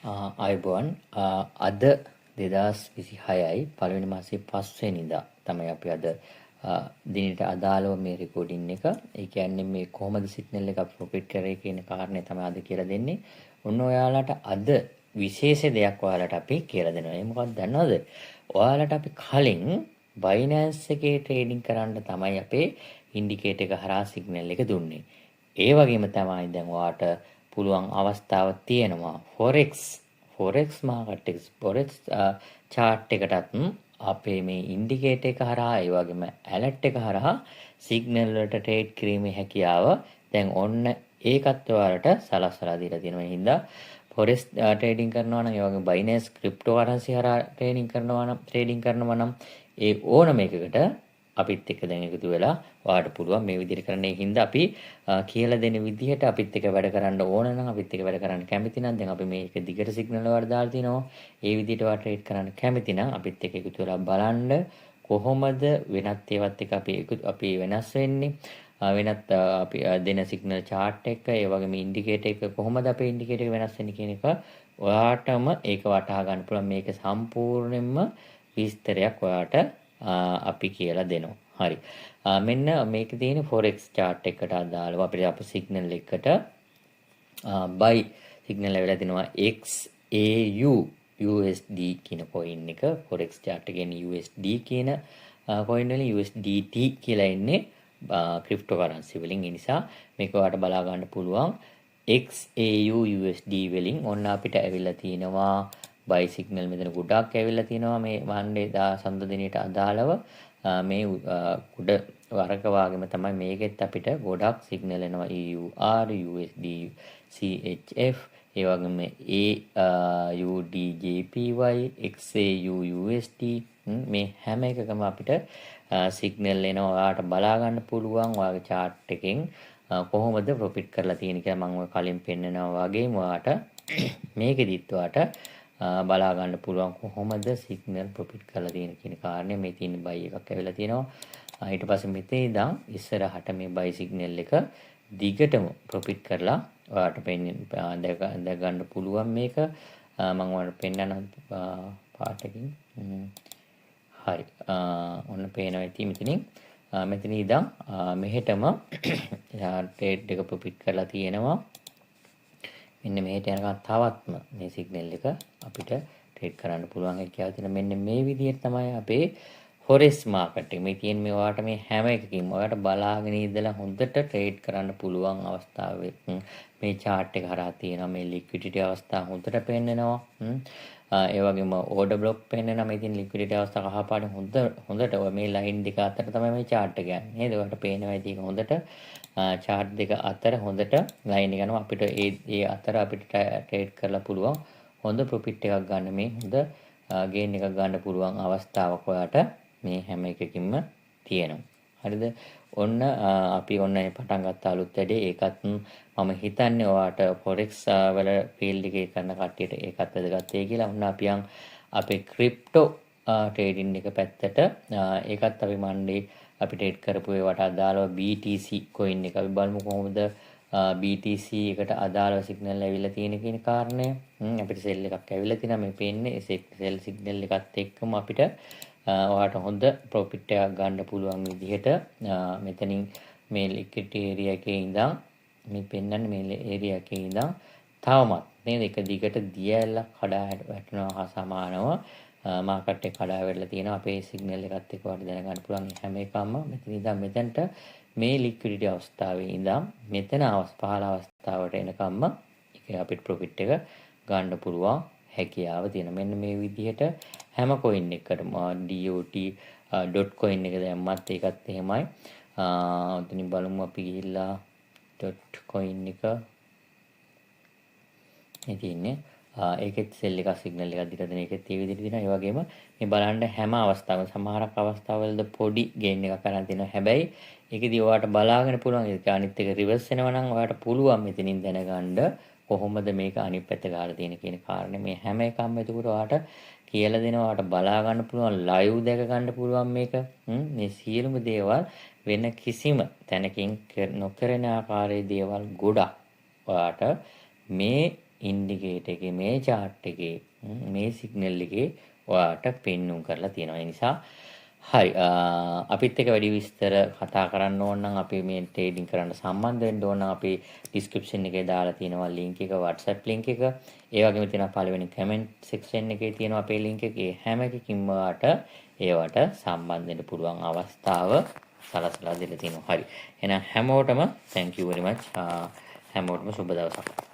අයිබෝන් අද 2026යි පළවෙනි මාසේ 5 වෙනිදා තමයි අපි අද දිනට අදාළව මේ රෙකෝඩින් එක. ඒ කියන්නේ මේ කොහොමද සිග්නල් එක අපි ප්‍රොපිට් කරේ කියන කාරණේ තමයි අද කියලා දෙන්නේ. ඔන්න ඔයාලට අද විශේෂ දෙයක් ඔයාලට අපි කියලා දෙනවා. ඒ මොකක්ද දන්නවද? ඔයාලට අපි කලින් බයිනෑන්ස් එකේ ට්‍රේඩින් කරන්න තමයි අපේ ඉන්ඩිකේටර් එක හරහා සිග්නල් එක දුන්නේ. ඒ වගේම තමයි දැන් ඔයාට පුළුවන් අවස්ථාවක් තියෙනවා forex market එක forex chart එකටත් අපේ මේ ඉන්ඩිකේටර් එක හරහා ඒ වගේම ඇලර්ට් එක හරහා සිග්නල් වලට ට්‍රේඩ් කිරීමේ හැකියාව දැන් ඔන්න ඒකත් ඔයාලට සලස්සලා දීලා තියෙනවා. ඒ හින්දා forex ට්‍රේඩින් කරනවා නම් ඒ වගේම Binance cryptocurrency හරහා ට්‍රේඩින් කරනවා නම් ඒ ඕනම එකකට අපිත් එක්ක දැන් එකතු වෙලා ඔයාලට පුළුවන් මේ විදිහට කරන්න. ඒ හින්දා අපි කියලා දෙන විදිහට අපිත් එක්ක වැඩ කරන්න ඕන නම් අපිත් එක්ක වැඩ කරන්න කැමති නම් දැන් අපි මේක දිගට සිග්නල් වලට දාලා තිනවා. ඒ විදිහට ඔයාලට ට්‍රේඩ් කරන්න කැමති නම් අපිත් එක්ක එකතු වෙලා බලන්න කොහොමද වෙනත් ඒවත් එක්ක අපි වෙනස් වෙන්නේ. වෙනත් අපි දෙන සිග්නල් chart එක ඒ වගේම ඉන්ඩිකේටර් එක කොහොමද අපේ ඉන්ඩිකේටර් එක වෙනස් වෙන්නේ කියන එක ඔයාටම ඒක වටහා ගන්න පුළුවන්. මේක සම්පූර්ණයෙන්ම විස්තරයක් ඔයාට අපි කියලා දෙනවා. හරි. මෙන්න මේකේ තියෙන forex chart එකට අදාළව අපිට සිග්නල් එකට buy සිග්නල් ලැබිලා තිනවා XAU USD කියන coin එක. forex chart එකේ USD කියන coin වලින් USDT කියලා එන්නේ cryptocurrency වලින්. ඒ නිසා මේක ඔයාලට බලා ගන්න පුළුවන් XAU USD වලින්. ඔන්න අපිට ඇවිල්ලා තිනවා buy signal මෙතන ගොඩක් ඇවිල්ලා තිනවා මේ මණ්ඩේ සඳ දිනේට අදාළව මේ උඩ වරක වාගෙම තමයි මේකෙත් අපිට ගොඩක් සිග්නල් එනවා EUR USD CHF ඒ වගේම AUDJPY XAU USD මේ හැම එකකම අපිට සිග්නල් එනවා. ඔයාලට බලා ගන්න පුළුවන් ඔයාගේ chart එකෙන් කොහොමද ප්‍රොෆිට් කරලා තියෙන්නේ කියලා මම ඔය කලින් පෙන්නනවා වගේම ඔයාට මේකෙදිත් ඔයාට බලා ගන්න පුළුවන් කොහොමද සිග්නල් ප්‍රොෆිට් කරලා තියෙන කියන කාරණේ. මේ තියෙන buy එකක් ඇවිල්ලා තියෙනවා. ඊට පස්සේ මෙතන ඉඳන් ඉස්සරහට මේ buy signal එක දිගටම ප්‍රොෆිට් කරලා ඔයාලට දැක ගන්න පුළුවන් මේක. මම ඔයාලට පෙන්නන පාටකින් හරි. ඔන්න පේනවා ඉතින් මෙතනින් මෙතන ඉඳන් මෙහෙටම ට්‍රේඩ් එක ප්‍රොෆිට් කරලා තියෙනවා. මෙන්න මෙහෙට යනකම් තවත්ම මේ සිග්නල් එක අපිට ට්‍රේඩ් කරන්න පුළුවන් හැකියාව තියෙන. මෙන්න මේ විදිහට තමයි අපේ forex market එක. මේ තියෙන මේ ඔයාලට මේ හැම එකකින්ම ඔයාලට බලාගෙන ඉඳලා හොඳට ට්‍රේඩ් කරන්න පුළුවන් අවස්ථාවේ මේ chart එක හරහා තියෙනවා. මේ liquidity අවස්ථාව හොඳට පෙන්නනවා. ඒ වගේම order block පෙන්නනවා. මේ තියෙන liquidity අවස්ථාව කහපාටින් හොඳට මේ line දෙක අතර තමයි මේ chart එක යන්නේ. නේද? ඔයාලට පේනවා ඉතින් හොඳට chart දෙක අතර හොඳට line එක යනවා. අපිට ඒ අතර අපිට ට්‍රේඩ් කරලා පුළුවන් හොඳ ප්‍රොෆිට් එකක් ගන්න, මේ හොඳ ගේන් එකක් ගන්න පුළුවන් අවස්ථාවක් ඔයාට මේ හැම එකකින්ම තියෙනවා. හරිද? ඔන්න අපි ඔන්න පටන් ගත්ත අලුත් වැඩේ. ඒකත් මම හිතන්නේ ඔයාට forex වල ෆීල්ඩ් එකේ කරන කට්ටියට ඒකත් වැදගත් වෙයි කියලා. ඔන්න අපි අපේ ක්‍රිප්ටෝ ට්‍රේඩින් එක පැත්තට ඒකත් අපි මණ්ඩේ අපි ට්‍රේඩ් කරපු ඒවට අදාළව BTC coin එක අපි බලමු කොහොමද BTC එකට අදාළව සිග්නල් ඇවිල්ලා තියෙන කියන කාරණය. අපිට සෙල් එකක් ඇවිල්ලා තියෙනවා මේ පේන්නේ. ඒ සෙල් සිග්නල් එකත් එක්කම අපිට ඔයාට හොඳ ප්‍රොෆිට් එකක් ගන්න පුළුවන් විදිහට මෙතනින් මේ ලික්විඩිටි ඒරියා එකේ ඉඳන් මේ පෙන්නන්නේ මේ ඒරියා එකේ ඉඳන් තවමත් නේද එක දිගට දියැලක් කඩා වැටෙනවා හා සමානව මාකට් එක කඩා වැටලා තියෙනවා. අපේ සිග්නල් එකත් එක්ක ඔයාලට දැනගන්න පුළුවන් හැම එකක්ම මෙතන ඉඳන් මෙතනට මේ ලික්විඩිටි අවස්ථාවේ ඉඳන් මෙතන පහළ අවස්ථාවට එනකම්ම ඒක අපිට ප්‍රොෆිට් එක ගන්න පුළුවන් හැකියාව තියෙනවා. මෙන්න මේ විදිහට හැම coin එකකටම DOT.coin එක දැම්මත් ඒකත් එහෙමයි. ඔතනින් බලමු අපි ගිහිල්ලා .coin එක ඉතින්නේ ඒකෙත් සෙල් එකක් සිග්නල් එකක් දීලා දෙන එකෙත් ඒ විදිහට දෙනවා. ඒ වගේම මේ බලන්න හැම අවස්ථාවකම සමහරක් අවස්ථාවවලද පොඩි ගේන් එකක් කරන් තියෙනවා. හැබැයි ඒකෙදි ඔයාලට බලාගෙන පුළුවන් ඒක අනිත් එක රිවර්ස් වෙනවා නම් ඔයාලට පුළුවන් මෙතනින් දැනගන්න කොහොමද මේක අනිත් පැත්ත ගාලා තියෙන කියන කාරණේ. මේ හැම එකක්ම එතකොට ඔයාලට කියලා දෙනවා. ඔයාලට බලා ගන්න පුළුවන් ලයිව් දැක ගන්න පුළුවන් මේක. මේ සියලුම දේවල් වෙන කිසිම තැනකින් නොකරන ආකාරයේ දේවල් ගොඩක් ඔයාට මේ ඉන්ඩිකේටර් එකේ මේ chart එකේ මේ සිග්නල් එකේ ඔයාට පෙන්눔 කරලා තියෙනවා. ඒ නිසා හරි අපිත් එක්ක වැඩි විස්තර කතා කරන්න ඕන නම් අපි මේ ට්‍රේඩින් කරන්න සම්බන්ධ වෙන්න ඕන නම් අපි ඩිස්ක්‍රිප්ෂන් එකේ දාලා තියෙනවා link එක WhatsApp link එක. ඒ වගේම තියෙනවා පළවෙනි comment section එකේ තියෙනවා අපේ link එක. ඒ හැම එකකින්ම ඔයාට ඒවට සම්බන්ධ වෙන්න පුළුවන් අවස්ථාව සලසලා දෙලා තියෙනවා. හරි. එහෙනම් හැමෝටම thank you very much. හැමෝටම සුබ දවසක්.